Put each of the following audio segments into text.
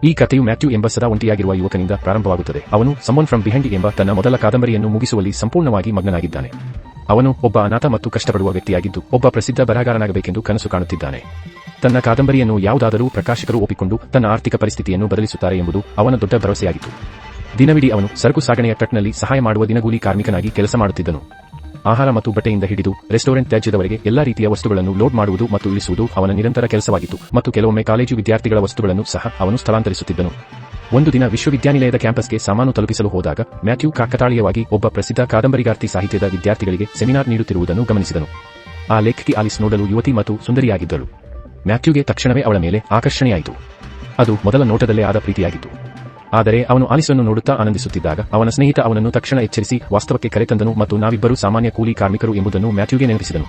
ಈ ಕಥೆಯು ಮ್ಯಾಥ್ಯೂ ಎಂಬ ಸದಾ ಒಂಟಿಯಾಗಿರುವ ಯುವಕನಿಂದ ಪ್ರಾರಂಭವಾಗುತ್ತದೆ. ಅವನು ಸಮನ್ ಫ್ರಮ್ ಬಿಹೈಂಡ್ ಎಂಬ ತನ್ನ ಮೊದಲ ಕಾದಂಬರಿಯನ್ನು ಮುಗಿಸುವಲ್ಲಿ ಸಂಪೂರ್ಣವಾಗಿ ಮಗ್ನನಾಗಿದ್ದಾನೆ. ಅವನು ಒಬ್ಬ ಅನಾಥ ಮತ್ತು ಕಷ್ಟಪಡುವ ವ್ಯಕ್ತಿಯಾಗಿದ್ದು ಒಬ್ಬ ಪ್ರಸಿದ್ಧ ಬರಹಗಾರನಾಗಬೇಕೆಂದು ಕನಸು ಕಾಣುತ್ತಿದ್ದಾನೆ. ತನ್ನ ಕಾದಂಬರಿಯನ್ನು ಯಾವುದಾದರೂ ಪ್ರಕಾಶಕರು ಒಪ್ಪಿಕೊಂಡು ತನ್ನ ಆರ್ಥಿಕ ಪರಿಸ್ಥಿತಿಯನ್ನು ಬದಲಿಸುತ್ತಾರೆ ಎಂಬುದು ಅವನ ದೊಡ್ಡ ಭರವಸೆಯಾಗಿತ್ತು. ದಿನವಿಡೀ ಅವನು ಸರಕು ಸಾಗಣೆಯ ಟ್ರಕ್ನಲ್ಲಿ ಸಹಾಯ ಮಾಡುವ ದಿನಗೂಲಿ ಕಾರ್ಮಿಕನಾಗಿ ಕೆಲಸ ಮಾಡುತ್ತಿದ್ದನು. ಆಹಾರ ಮತ್ತು ಬಟ್ಟೆಯಿಂದ ಹಿಡಿದು ರೆಸ್ಟೋರೆಂಟ್ ತ್ಯಾಜ್ಯದವರೆಗೆ ಎಲ್ಲಾ ರೀತಿಯ ವಸ್ತುಗಳನ್ನು ಲೋಡ್ ಮಾಡುವುದು ಮತ್ತು ಇಳಿಸುವುದು ಅವನ ನಿರಂತರ ಕೆಲಸವಾಗಿತ್ತು ಮತ್ತು ಕೆಲವೊಮ್ಮೆ ಕಾಲೇಜು ವಿದ್ಯಾರ್ಥಿಗಳ ವಸ್ತುಗಳನ್ನು ಸಹ ಅವನು ಸ್ಥಳಾಂತರಿಸುತ್ತಿದ್ದನು. ಒಂದು ದಿನ ವಿಶ್ವವಿದ್ಯಾನಿಲಯದ ಕ್ಯಾಂಪಸ್ಗೆ ಸಾಮಾನು ತಲುಪಿಸಲು ಹೋದಾಗ ಮ್ಯಾಥ್ಯೂ ಕಾಕತಾಳೀಯವಾಗಿ ಒಬ್ಬ ಪ್ರಸಿದ್ಧ ಕಾದಂಬರಿಗಾರ್ತಿ ಸಾಹಿತ್ಯದ ವಿದ್ಯಾರ್ಥಿಗಳಿಗೆ ಸೆಮಿನಾರ್ ನೀಡುತ್ತಿರುವುದನ್ನು ಗಮನಿಸಿದನು. ಆ ಲೇಖಕಿ ಆಲಿಸ್ ನೋಡಲು ಯುವತಿ ಮತ್ತು ಸುಂದರಿಯಾಗಿದ್ದಳು. ಮ್ಯಾಥ್ಯೂಗೆ ತಕ್ಷಣವೇ ಅವಳ ಮೇಲೆ ಆಕರ್ಷಣೆಯಾಯಿತು. ಅದು ಮೊದಲ ನೋಟದಲ್ಲೇ ಆದ ಪ್ರೀತಿಯಾಗಿತ್ತು. ಆದರೆ ಅವನು ಆಲಿಸನ್ನು ನೋಡುತ್ತಾ ಆನಂದಿಸುತ್ತಿದ್ದಾಗ ಅವನ ಸ್ನೇಹಿತ ಅವನನ್ನು ತಕ್ಷಣ ಎಚ್ಚರಿಸಿ ವಾಸ್ತವಕ್ಕೆ ಕರೆತಂದನು ಮತ್ತು ನಾವಿಬ್ಬರೂ ಸಾಮಾನ್ಯ ಕೂಲಿ ಕಾರ್ಮಿಕರು ಎಂಬುದನ್ನು ಮ್ಯಾಥ್ಯೂಗೆ ನೆನಪಿಸಿದನು.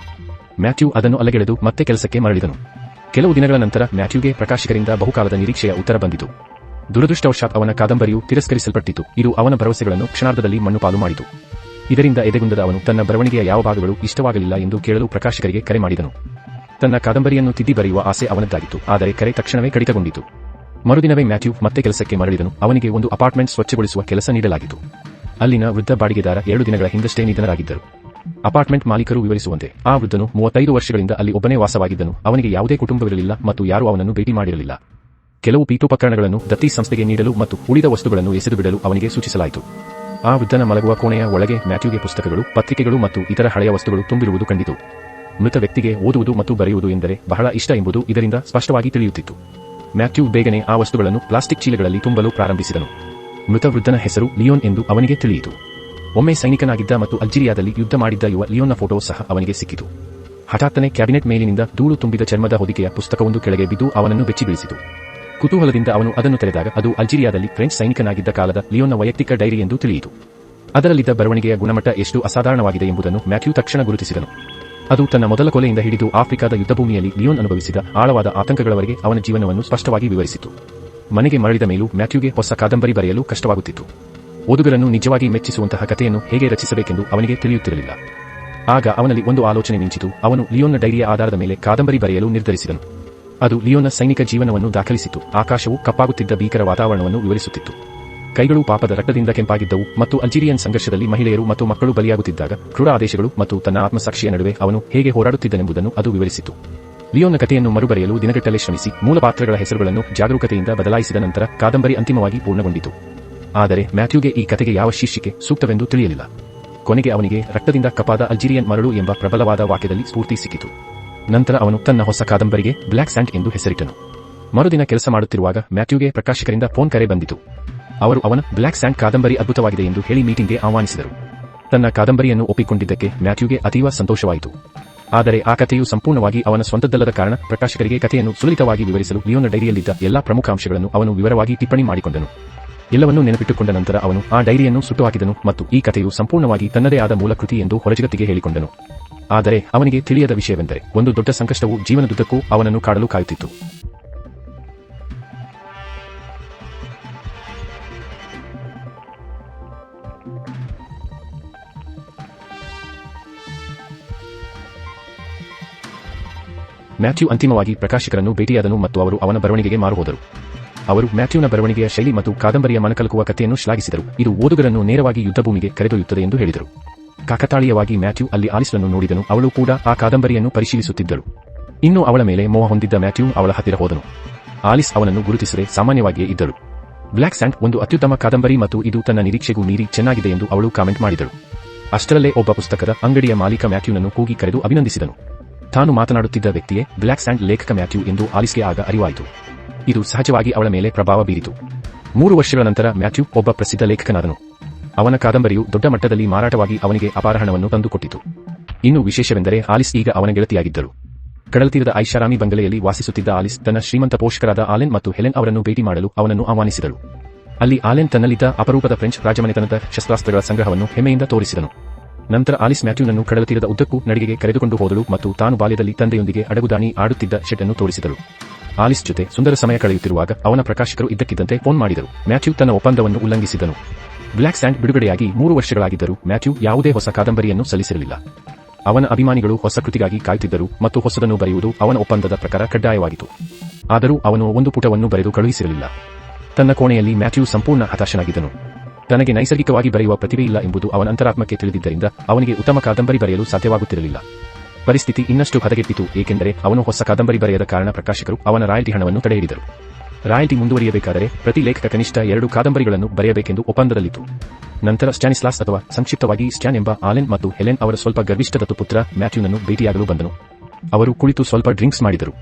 ಮ್ಯಾಥ್ಯೂ ಅದನ್ನು ಅಲ್ಲಗೆಳೆದು ಮತ್ತೆ ಕೆಲಸಕ್ಕೆ ಮರಳಿದನು. ಕೆಲವು ದಿನಗಳ ನಂತರ ಮ್ಯಾಥ್ಯೂಗೆ ಪ್ರಕಾಶಕರಿಂದ ಬಹುಕಾಲದ ನಿರೀಕ್ಷೆಯ ಉತ್ತರ ಬಂದಿತು. ದುರದೃಷ್ಟವಶಾತ್ ಅವನ ಕಾದಂಬರಿಯು ತಿರಸ್ಕರಿಸಲ್ಪಟ್ಟಿತು. ಇದು ಅವನ ಭರವಸೆಗಳನ್ನು ಕ್ಷಣಾರ್ಧದಲ್ಲಿ ಮಣ್ಣುಪಾಲು ಮಾಡಿತು. ಇದರಿಂದ ಎದೆಗುಂದದ ಅವನು ತನ್ನ ಬರವಣಿಗೆಯ ಯಾವ ಭಾಗಗಳು ಇಷ್ಟವಾಗಲಿಲ್ಲ ಎಂದು ಕೇಳಲು ಪ್ರಕಾಶಕರಿಗೆ ಕರೆ ಮಾಡಿದನು. ತನ್ನ ಕಾದಂಬರಿಯನ್ನು ತಿದ್ದಿ ಬರೆಯುವ ಆಸೆ ಅವನದ್ದಾಗಿತ್ತು, ಆದರೆ ಕರೆ ತಕ್ಷಣವೇ ಕಡಿತಗೊಂಡಿತು. ಮರುದಿನವೇ ಮ್ಯಾಥ್ಯೂ ಮತ್ತೆ ಕೆಲಸಕ್ಕೆ ಮರಳಿದನು. ಅವನಿಗೆ ಒಂದು ಅಪಾರ್ಟ್ಮೆಂಟ್ ಸ್ವಚ್ಛಗೊಳಿಸುವ ಕೆಲಸ ನೀಡಲಾಗಿತ್ತು. ಅಲ್ಲಿನ ವೃದ್ಧ ಬಾಡಿಗೆದಾರ 2 ದಿನಗಳ ಹಿಂದಷ್ಟೇ ನಿಧನರಾಗಿದ್ದರು. ಅಪಾರ್ಟ್ಮೆಂಟ್ ಮಾಲೀಕರು ವಿವರಿಸುವಂತೆ ಆ ವೃದ್ಧನು 35 ವರ್ಷಗಳಿಂದ ಅಲ್ಲಿ ಒಬ್ಬನೇ ವಾಸವಾಗಿದ್ದನು. ಅವನಿಗೆ ಯಾವುದೇ ಕುಟುಂಬವಿರಲಿಲ್ಲ ಮತ್ತು ಯಾರೂ ಅವನನ್ನು ಭೇಟಿ ಮಾಡಿರಲಿಲ್ಲ. ಕೆಲವು ಪೀಠೋಪಕರಣಗಳನ್ನು ದತ್ತಿ ಸಂಸ್ಥೆಗೆ ನೀಡಲು ಮತ್ತು ಉಳಿದ ವಸ್ತುಗಳನ್ನು ಎಸೆದು ಬಿಡಲು ಅವನಿಗೆ ಸೂಚಿಸಲಾಯಿತು. ಆ ವೃದ್ಧನ ಮಲಗುವ ಕೋಣೆಯ ಒಳಗೆ ಮ್ಯಾಥ್ಯೂಗೆ ಪುಸ್ತಕಗಳು, ಪತ್ರಿಕೆಗಳು ಮತ್ತು ಇತರ ಹಳೆಯ ವಸ್ತುಗಳು ತುಂಬಿರುವುದು ಕಂಡಿತು. ಮೃತ ವ್ಯಕ್ತಿಗೆ ಓದುವುದು ಮತ್ತು ಬರೆಯುವುದು ಎಂದರೆ ಬಹಳ ಇಷ್ಟ ಎಂಬುದು ಇದರಿಂದ ಸ್ಪಷ್ಟವಾಗಿ ತಿಳಿಯುತ್ತಿತ್ತು. ಮ್ಯಾಥ್ಯೂ ಬೇಗನೆ ಆ ವಸ್ತುಗಳನ್ನು ಪ್ಲಾಸ್ಟಿಕ್ ಚೀಲಗಳಲ್ಲಿ ತುಂಬಲು ಪ್ರಾರಂಭಿಸಿದನು. ಮೃತ ವೃದ್ಧನ ಹೆಸರು ಲಿಯೋನ್ ಎಂದು ಅವನಿಗೆ ತಿಳಿಯಿತು. ಒಮ್ಮೆ ಸೈನಿಕನಾಗಿದ್ದ ಮತ್ತು ಅಲ್ಜೀರಿಯಾದಲ್ಲಿ ಯುದ್ಧ ಮಾಡಿದ್ದ ಯುವ ಲಿಯೋನ್ನ ಫೋಟೋ ಸಹ ಅವನಿಗೆ ಸಿಕ್ಕಿತು. ಹಠಾತ್ತನೆ ಕ್ಯಾಬಿನೆಟ್ ಮೇಲಿನಿಂದ ಧೂಳು ತುಂಬಿದ ಚರ್ಮದ ಹೊದಿಕೆಯ ಪುಸ್ತಕವೊಂದು ಕೆಳಗೆ ಬಿದ್ದು ಅವನನ್ನು ಬೆಚ್ಚಿಬೀಳಿಸಿತು. ಕುತೂಹಲದಿಂದ ಅವನು ಅದನ್ನು ತೆರೆದಾಗ ಅದು ಅಲ್ಜೀರಿಯಾದಲ್ಲಿ ಫ್ರೆಂಚ್ ಸೈನಿಕನಾಗಿದ್ದ ಕಾಲದ ಲಿಯೋನ್ನ ವೈಯಕ್ತಿಕ ಡೈರಿ ಎಂದು ತಿಳಿಯಿತು. ಅದರಲ್ಲಿದ್ದ ಬರವಣಿಗೆಯ ಗುಣಮಟ್ಟ ಎಷ್ಟು ಅಸಾಧಾರಣವಾಗಿದೆ ಎಂಬುದನ್ನು ಮ್ಯಾಥ್ಯೂ ತಕ್ಷಣ ಗುರುತಿಸಿದನು. ಅದು ತನ್ನ ಮೊದಲ ಕೊಲೆಯಿಂದ ಹಿಡಿದು ಆಫ್ರಿಕಾದ ಯುದ್ಧಭೂಮಿಯಲ್ಲಿ ಲಿಯೋನ್ ಅನುಭವಿಸಿದ ಆಳವಾದ ಆತಂಕಗಳವರೆಗೆ ಅವನ ಜೀವನವನ್ನು ಸ್ಪಷ್ಟವಾಗಿ ವಿವರಿಸಿತು. ಮನೆಗೆ ಮರಳಿದ ಮೇಲೂ ಮ್ಯಾಥ್ಯೂಗೆ ಹೊಸ ಕಾದಂಬರಿ ಬರೆಯಲು ಕಷ್ಟವಾಗುತ್ತಿತ್ತು. ಓದುಗರನ್ನು ನಿಜವಾಗಿ ಮೆಚ್ಚಿಸುವಂತಹ ಕಥೆಯನ್ನು ಹೇಗೆ ರಚಿಸಬೇಕೆಂದು ಅವನಿಗೆ ತಿಳಿಯುತ್ತಿರಲಿಲ್ಲ. ಆಗ ಅವನಲ್ಲಿ ಒಂದು ಆಲೋಚನೆ ಮಿಂಚಿತು. ಅವನು ಲಿಯೋನ್ನ ಡೈರಿಯ ಆಧಾರದ ಮೇಲೆ ಕಾದಂಬರಿ ಬರೆಯಲು ನಿರ್ಧರಿಸಿದನು. ಅದು ಲಿಯೋನ್ನ ಸೈನಿಕ ಜೀವನವನ್ನು ದಾಖಲಿಸಿತು. ಆಕಾಶವು ಕಪ್ಪಾಗುತ್ತಿದ್ದ ಭೀಕರ ವಾತಾವರಣವನ್ನು ವಿವರಿಸುತ್ತಿತ್ತು. ಕೈಗಳು ಪಾಪದ ರಕ್ತದಿಂದ ಕೆಂಪಾಗಿದ್ದವು ಮತ್ತು ಅಲ್ಜೀರಿಯನ್ ಸಂಘರ್ಷದಲ್ಲಿ ಮಹಿಳೆಯರು ಮತ್ತು ಮಕ್ಕಳು ಬಲಿಯಾಗುತ್ತಿದ್ದಾಗ ಕ್ರೂರ ಆದೇಶಗಳು ಮತ್ತು ತನ್ನ ಆತ್ಮಸಾಕ್ಷಿಯ ನಡುವೆ ಅವನು ಹೇಗೆ ಹೋರಾಡುತ್ತಿದ್ದನೆಂಬುದನ್ನು ಅದು ವಿವರಿಸಿತು. ಲಿಯೋನ್ನ ಕಥೆಯನ್ನು ಮರುಬರೆಯಲು ದಿನಗಟ್ಟಲೆ ಶ್ರಮಿಸಿ ಮೂಲ ಪಾತ್ರಗಳ ಹೆಸರುಗಳನ್ನು ಜಾಗರೂಕತೆಯಿಂದ ಬದಲಾಯಿಸಿದ ನಂತರ ಕಾದಂಬರಿ ಅಂತಿಮವಾಗಿ ಪೂರ್ಣಗೊಂಡಿತು. ಆದರೆ ಮ್ಯಾಥ್ಯೂಗೆ ಈ ಕಥೆಗೆ ಯಾವ ಶೀರ್ಷಿಕೆ ಸೂಕ್ತವೆಂದು ತಿಳಿಯಲಿಲ್ಲ. ಕೊನೆಗೆ ಅವನಿಗೆ ರಕ್ತದಿಂದ ಕಪ್ಪಾದ ಅಲ್ಜೀರಿಯನ್ ಮರಳು ಎಂಬ ಪ್ರಬಲವಾದ ವಾಕ್ಯದಲ್ಲಿ ಸ್ಫೂರ್ತಿ ಸಿಕ್ಕಿತು. ನಂತರ ಅವನು ತನ್ನ ಹೊಸ ಕಾದಂಬರಿಗೆ ಬ್ಲ್ಯಾಕ್ ಸ್ಯಾಂಡ್ ಎಂದು ಹೆಸರಿಟ್ಟನು. ಮರುದಿನ ಕೆಲಸ ಮಾಡುತ್ತಿರುವಾಗ ಮ್ಯಾಥ್ಯೂಗೆ ಪ್ರಕಾಶಕರಿಂದ ಫೋನ್ ಕರೆ ಬಂದಿತು. ಅವರು ಅವನ ಬ್ಲ್ಯಾಕ್ ಸ್ಯಾಂಡ್ ಕಾದಂಬರಿ ಅದ್ಭುತವಾಗಿದೆ ಎಂದು ಹೇಳಿ ಮೀಟಿಂಗ್ಗೆ ಆಹ್ವಾನಿಸಿದರು. ತನ್ನ ಕಾದಂಬರಿಯನ್ನು ಒಪ್ಪಿಕೊಂಡಿದ್ದಕ್ಕೆ ಮ್ಯಾಥ್ಯೂಗೆ ಅತೀವ ಸಂತೋಷವಾಯಿತು. ಆದರೆ ಆ ಕಥೆಯು ಸಂಪೂರ್ಣವಾಗಿ ಅವನ ಸ್ವಂತದ್ದಲ್ಲದ ಕಾರಣ ಪ್ರಕಾಶಕರಿಗೆ ಕಥೆಯನ್ನು ಸುಲಲಿತವಾಗಿ ವಿವರಿಸಲು ಲಿಯೋನ್ನ ಡೈರಿಯಲ್ಲಿದ್ದ ಎಲ್ಲಾ ಪ್ರಮುಖ ಅಂಶಗಳನ್ನು ಅವನು ವಿವರವಾಗಿ ಟಿಪ್ಪಣಿ ಮಾಡಿಕೊಂಡನು. ಎಲ್ಲವನ್ನೂ ನೆನಪಿಟ್ಟುಕೊಂಡ ನಂತರ ಅವನು ಆ ಡೈರಿಯನ್ನು ಸುಟ್ಟುಹಾಕಿದನು ಮತ್ತು ಈ ಕಥೆಯು ಸಂಪೂರ್ಣವಾಗಿ ತನ್ನದೇ ಆದ ಮೂಲ ಕೃತಿ ಎಂದು ಹೊರಜಗತ್ತಿಗೆ ಹೇಳಿಕೊಂಡನು. ಆದರೆ ಅವನಿಗೆ ತಿಳಿಯದ ವಿಷಯವೆಂದರೆ ಒಂದು ದೊಡ್ಡ ಸಂಕಷ್ಟವು ಜೀವನದುದ್ದಕ್ಕೂ ಅವನನ್ನು ಕಾಡಲು ಕಾಯುತ್ತಿತ್ತು. ಮ್ಯಾಥ್ಯೂ ಅಂತಿಮವಾಗಿ ಪ್ರಕಾಶಕರನ್ನು ಭೇಟಿಯಾದನು ಮತ್ತು ಅವರು ಅವನ ಬರವಣಿಗೆಗೆ ಮಾರುಹೋದರು. ಅವರು ಮ್ಯಾಥ್ಯೂನ ಬರವಣಿಗೆಯ ಶೈಲಿ ಮತ್ತು ಕಾದಂಬರಿಯ ಮನಕಲಕುವ ಕಥೆಯನ್ನು ಶ್ಲಾಘಿಸಿದರು. ಇದು ಓದುಗರನ್ನು ನೇರವಾಗಿ ಯುದ್ಧಭೂಮಿಗೆ ಕರೆದೊಯ್ಯುತ್ತದೆ ಎಂದು ಹೇಳಿದರು. ಕಾಕತಾಳೀಯವಾಗಿ ಮ್ಯಾಥ್ಯೂ ಅಲ್ಲಿ ಆಲಿಸ್ನನ್ನು ನೋಡಿದನು. ಅವಳು ಕೂಡ ಆ ಕಾದಂಬರಿಯನ್ನು ಪರಿಶೀಲಿಸುತ್ತಿದ್ದಳು. ಇನ್ನು ಅವಳ ಮೇಲೆ ಮೋಹ ಹೊಂದಿದ್ದ ಮ್ಯಾಥ್ಯೂ ಅವಳ ಹತ್ತಿರ ಹೋದನು. ಆಲಿಸ್ ಅವನನ್ನು ಗುರುತಿಸದೆ ಸಾಮಾನ್ಯವಾಗಿಯೇ ಇದ್ದಳು. ಬ್ಲ್ಯಾಕ್ ಸ್ಯಾಂಡ್ ಒಂದು ಅತ್ಯುತ್ತಮ ಕಾದಂಬರಿ ಮತ್ತು ಇದು ತನ್ನ ನಿರೀಕ್ಷೆಗೂ ಮೀರಿ ಚೆನ್ನಾಗಿದೆ ಎಂದು ಅವಳು ಕಾಮೆಂಟ್ ಮಾಡಿದಳು. ಅಷ್ಟರಲ್ಲೇ ಒಬ್ಬ ಪುಸ್ತಕದ ಅಂಗಡಿಯ ಮಾಲೀಕ ಮ್ಯಾಥ್ಯೂನನ್ನು ಕೂಗಿ ಕರೆದು ಅಭಿನಂದಿಸಿದನು. ತಾನು ಮಾತನಾಡುತ್ತಿದ್ದ ವ್ಯಕ್ತಿಯೇ ಬ್ಲ್ಯಾಕ್ ಸ್ಯಾಂಡ್ ಲೇಖಕ ಮ್ಯಾಥ್ಯೂ ಎಂದು ಆಲಿಸ್ಗೆ ಆಗ ಅರಿವಾಯಿತು. ಇದು ಸಹಜವಾಗಿ ಅವಳ ಮೇಲೆ ಪ್ರಭಾವ ಬೀರಿತು. 3 ವರ್ಷಗಳ ನಂತರ ಮ್ಯಾಥ್ಯೂ ಒಬ್ಬ ಪ್ರಸಿದ್ಧ ಲೇಖಕನಾದನು. ಅವನ ಕಾದಂಬರಿಯು ದೊಡ್ಡ ಮಟ್ಟದಲ್ಲಿ ಮಾರಾಟವಾಗಿ ಅವನಿಗೆ ಅಪಾರ ಹಣವನ್ನು ತಂದುಕೊಟ್ಟಿತು. ಇನ್ನು ವಿಶೇಷವೆಂದರೆ ಆಲಿಸ್ ಈಗ ಅವನ ಗೆಳತಿಯಾಗಿದ್ದಳು. ಕಡಲತೀರದ ಐಷಾರಾಮಿ ಬಂಗಲೆಯಲ್ಲಿ ವಾಸಿಸುತ್ತಿದ್ದ ಆಲಿಸ್ ತನ್ನ ಶ್ರೀಮಂತ ಪೋಷಕರಾದ ಆಲೆನ್ ಮತ್ತು ಹೆಲೆನ್ ಅವರನ್ನು ಭೇಟಿ ಮಾಡಲು ಅವನನ್ನು ಆಹ್ವಾನಿಸಿದಳು. ಅಲ್ಲಿ ಆಲೆನ್ ತನ್ನಲ್ಲಿದ್ದ ಅಪರೂಪದ ಫ್ರೆಂಚ್ ರಾಜಮನೆತನದ ಶಸ್ತ್ರಾಸ್ತ್ರಗಳ ಸಂಗ್ರಹವನ್ನು ಹೆಮ್ಮೆಯಿಂದ ತೋರಿಸಿದನು. ನಂತರ ಆಲಿಸ್ ಮ್ಯಾಥ್ಯೂನನ್ನು ಕಡಲತೀರದ ಉದ್ದಕ್ಕೂ ನಡಿಗೆಗೆ ಕರೆದುಕೊಂಡು ಹೋದಳು ಮತ್ತು ತಾನು ಬಾಲ್ಯದಲ್ಲಿ ತಂದೆಯೊಂದಿಗೆ ಅಡಗುದಾಣಿ ಆಡುತ್ತಿದ್ದ ಶೆಡ್ ಅನ್ನು ತೋರಿಸಿದಳು. ಆಲಿಸ್ ಜೊತೆ ಸುಂದರ ಸಮಯ ಕಳೆಯುತ್ತಿರುವಾಗ ಅವನ ಪ್ರಕಾಶಕರು ಇದ್ದಕ್ಕಿದ್ದಂತೆ ಫೋನ್ ಮಾಡಿದರು. ಮ್ಯಾಥ್ಯೂ ತನ್ನ ಒಪ್ಪಂದವನ್ನು ಉಲ್ಲಂಘಿಸಿದನು. ಬ್ಲ್ಯಾಕ್ ಸ್ಯಾಂಡ್ ಬಿಡುಗಡೆಯಾಗಿ 3 ವರ್ಷಗಳಾಗಿದ್ದರೂ ಮ್ಯಾಥ್ಯೂ ಯಾವುದೇ ಹೊಸ ಕಾದಂಬರಿಯನ್ನು ಸಲ್ಲಿಸಿರಲಿಲ್ಲ. ಅವನ ಅಭಿಮಾನಿಗಳು ಹೊಸ ಕೃತಿಗಾಗಿ ಕಾಯುತ್ತಿದ್ದರು ಮತ್ತು ಹೊಸದನ್ನು ಬರೆಯುವುದು ಅವನ ಒಪ್ಪಂದದ ಪ್ರಕಾರ ಕಡ್ಡಾಯವಾಗಿತ್ತು. ಆದರೂ ಅವನು ಒಂದು ಪುಟವನ್ನು ಬರೆದು ಕಳುಹಿಸಿರಲಿಲ್ಲ. ತನ್ನ ಕೋಣೆಯಲ್ಲಿ ಮ್ಯಾಥ್ಯೂ ಸಂಪೂರ್ಣ ಹತಾಶನಾಗಿದ್ದನು. ತನಗೆ ನೈಸರ್ಗಿಕವಾಗಿ ಬರೆಯುವ ಪ್ರತಿಭೆಯಿಲ್ಲ ಎಂಬುದು ಅವನ ಅಂತರಾತ್ಮಕ್ಕೆ ತಿಳಿದಿದ್ದರಿಂದ ಅವನಿಗೆ ಉತ್ತಮ ಕಾದಂಬರಿ ಬರೆಯಲು ಸಾಧ್ಯವಾಗುತ್ತಿರಲಿಲ್ಲ. ಪರಿಸ್ಥಿತಿ ಇನ್ನಷ್ಟು ಹದಗೆಟ್ಟಿತು, ಏಕೆಂದರೆ ಅವನು ಹೊಸ ಕಾದಂಬರಿ ಬರೆಯದ ಕಾರಣ ಪ್ರಕಾಶಕರು ಅವನ ರಾಯಲ್ಟಿ ಹಣವನ್ನು ತಡೆಹಿಡಿದರು. ರಾಯಲ್ಟಿ ಮುಂದುವರಿಯಬೇಕಾದರೆ ಪ್ರತಿ ಲೇಖಕ ಕನಿಷ್ಠ 2 ಕಾದಂಬರಿಗಳನ್ನು ಬರೆಯಬೇಕೆಂದು ಒಪ್ಪಂದದಲ್ಲಿತ್ತು. ನಂತರ ಸ್ಟ್ಯಾನಿಸ್ಲಾಸ್ ಅಥವಾ ಸಂಕ್ಷಿಪ್ತವಾಗಿ ಸ್ಟ್ಯಾನ್ ಎಂಬ ಆಲೆನ್ ಮತ್ತು ಹೆಲೆನ್ ಅವರ ಸ್ವಲ್ಪ ಗರ್ವಿಷ್ಠ ದತ್ತುಪುತ್ರ ಮ್ಯಾಥ್ಯೂನನ್ನು ಭೇಟಿಯಾಗಲು ಬಂದನು. ಅವರು ಕುಳಿತು ಸ್ವಲ್ಪ ಡ್ರಿಂಕ್ಸ್ ಮಾಡಿದರು.